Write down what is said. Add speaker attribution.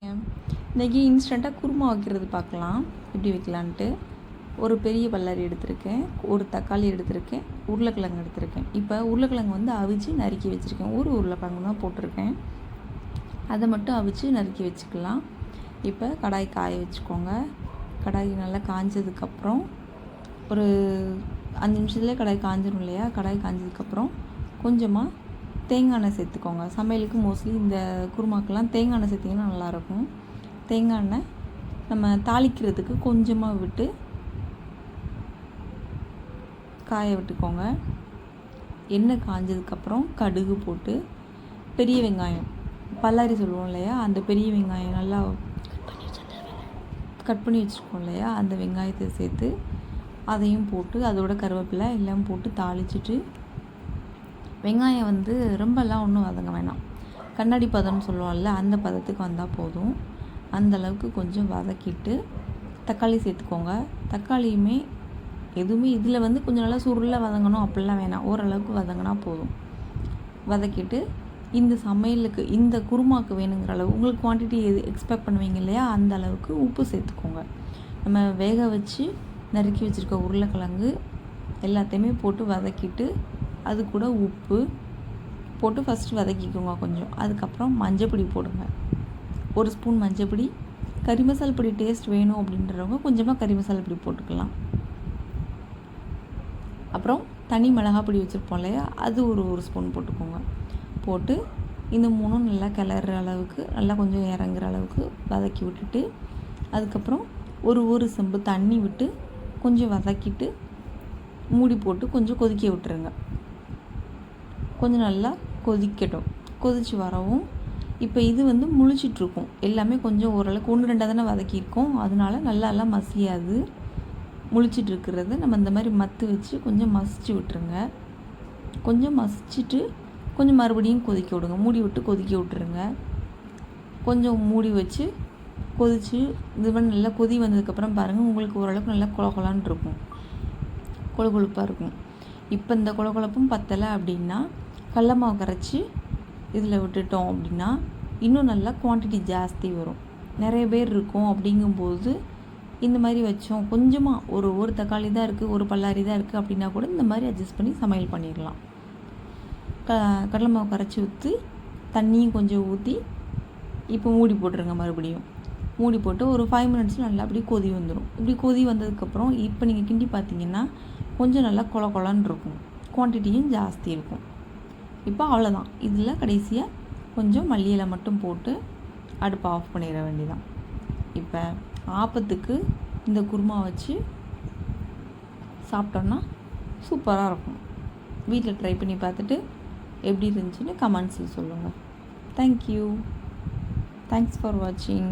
Speaker 1: இன்றைக்கி இன்ஸ்டண்ட்டாக குருமா வைக்கிறது பார்க்கலாம், எப்படி வைக்கலான்ட்டு. ஒரு பெரிய பல்லாரி எடுத்திருக்கேன், ஒரு தக்காளி எடுத்திருக்கேன், உருளைக்கிழங்கு எடுத்திருக்கேன். இப்போ உருளைக்கிழங்கு வந்து அவிச்சு நறுக்கி வச்சுருக்கேன். ஒரு உருளைக்கிழங்கு தான் போட்டிருக்கேன், அதை மட்டும் அவிச்சு நறுக்கி வச்சுக்கலாம். இப்போ கடாய் காய வச்சுக்கோங்க. கடாய் நல்லா காஞ்சதுக்கப்புறம் ஒரு 5 நிமிஷத்துலேயே கடாய் காஞ்சிடும் இல்லையா? கடாய் காஞ்சதுக்கப்புறம் கொஞ்சமாக தேங்காய் எண்ணெய் சேர்த்துக்கோங்க. சமையலுக்கு மோஸ்ட்லி இந்த குருமாக்கெல்லாம் தேங்காய் எண்ணெய் சேர்த்திங்கன்னா நல்லாயிருக்கும். தேங்காய் எண்ணெய் நம்ம தாளிக்கிறதுக்கு கொஞ்சமாக விட்டு காய விட்டுக்கோங்க. எண்ணெய் காஞ்சதுக்கப்புறம் கடுகு போட்டு பெரிய வெங்காயம், பல்லாரி சொல்லுவோம் இல்லையா, அந்த பெரிய வெங்காயம் நல்லா கட் பண்ணி வச்சுருக்கோம் இல்லையா, அந்த வெங்காயத்தை சேர்த்து அதையும் போட்டு அதோட கருவேப்பிலை எல்லாம் போட்டு தாளிச்சிட்டு, வெங்காயம் வந்து ரொம்பலாம் ஒன்றும் வதங்க வேணாம், கண்ணாடி பதம்னு சொல்லுவோம்ல, அந்த பதத்துக்கு வந்தால் போதும். அந்தளவுக்கு கொஞ்சம் வதக்கிட்டு தக்காளி சேர்த்துக்கோங்க. தக்காளியுமே எதுவுமே இதில் வந்து கொஞ்சம் நல்லா சுருளாக வதங்கணும் அப்படிலாம் வேணாம், ஓரளவுக்கு வதங்கினா போதும். வதக்கிட்டு இந்த சமையலுக்கு இந்த குருமாவுக்கு வேணுங்கிற அளவு உங்களுக்கு குவான்டிட்டி எது எக்ஸ்பெக்ட் பண்ணுவீங்க இல்லையா, அந்த அளவுக்கு உப்பு சேர்த்துக்கோங்க. நம்ம வேக வச்சு நறுக்கி வச்சுருக்க உருளைக்கிழங்கு எல்லாத்தையுமே போட்டு வதக்கிட்டு அது கூட உப்பு போட்டு ஃபஸ்ட்டு வதக்கிக்கோங்க கொஞ்சம். அதுக்கப்புறம் மஞ்சப்பொடி போடுங்க, 1 ஸ்பூன் மஞ்சப்பொடி. கறி மசாலா பொடி டேஸ்ட் வேணும் அப்படின்றவங்க கொஞ்சமாக கறி மசாலா பொடி போட்டுக்கலாம். அப்புறம் தனி மிளகாய் பொடி வச்சுருப்போம் இல்லையா, அது ஒரு ஸ்பூன் போட்டுக்கோங்க. போட்டு இந்த 3ம் நல்லா கிளற அளவுக்கு, நல்லா கொஞ்சம் இறங்குற அளவுக்கு வதக்கி விட்டுட்டு, அதுக்கப்புறம் ஒரு செம்பு தண்ணி விட்டு கொஞ்சம் வதக்கிட்டு மூடி போட்டு கொஞ்சம் கொதிக்க விட்டுருங்க. கொஞ்சம் நல்லா கொதிக்கட்டும். கொதித்து வரவும் இப்போ இது வந்து முழிச்சிட்ருக்கும் எல்லாமே, கொஞ்சம் ஓரளவுக்கு 1-2 தானே வதக்கியிருக்கோம், அதனால நல்லா மசியாது. முழிச்சிட்ருக்கிறது நம்ம இந்த மாதிரி மத்து வச்சு கொஞ்சம் மசிச்சு விட்டுருங்க. கொஞ்சம் மசிச்சுட்டு கொஞ்சம் மறுபடியும் கொதிக்க விடுங்க, மூடி விட்டு கொதிக்க விட்டுருங்க. கொஞ்சம் மூடி வச்சு கொதித்து இது பண்ணி நல்லா கொதி வந்ததுக்கப்புறம் பாருங்கள், உங்களுக்கு ஓரளவுக்கு நல்லா குழகுலான்னு இருக்கும், கொழுப்பாக இருக்கும். இப்போ இந்த குழப்பும் பத்தலை அப்படின்னா கடல மாவு கரைச்சி இதில் விட்டுட்டோம் அப்படின்னா இன்னும் நல்லா குவான்டிட்டி ஜாஸ்தி வரும். நிறைய பேர் இருக்கும் அப்படிங்கும்போது இந்த மாதிரி வச்சோம், கொஞ்சமாக ஒரு தக்காளி தான் இருக்குது, ஒரு பல்லாரி தான் இருக்குது அப்படின்னா கூட இந்த மாதிரி அட்ஜஸ்ட் பண்ணி சமையல் பண்ணிடலாம். கடலை மாவு கரைச்சி ஊற்றி தண்ணியும் கொஞ்சம் ஊற்றி இப்போ மூடி போட்டுருங்க. மறுபடியும் மூடி போட்டு ஒரு 5 மினிட்ஸ் நல்லா அப்படி கொதி வந்துடும். இப்படி கொதி வந்ததுக்கப்புறம் இப்போ நீங்கள் கிண்டி பார்த்தீங்கன்னா கொஞ்சம் நல்லா குழன்னு இருக்கும், குவான்டிட்டியும் ஜாஸ்தி இருக்கும். இப்போ அவ்வளோதான். இதில் கடைசியாக கொஞ்சம் மல்லி இலை மட்டும் போட்டு அடுப்பை ஆஃப் பண்ணிட வேண்டியதான். இப்போ ஆப்பத்துக்கு இந்த குருமா வச்சு சாப்பிட்டோன்னா சூப்பராக இருக்கும். வீட்டில் ட்ரை பண்ணி பார்த்துட்டு எப்படி இருந்துச்சுன்னு கமெண்ட்ஸில் சொல்லுங்கள். தேங்க்யூ. தேங்க்ஸ் ஃபார் வாட்சிங்.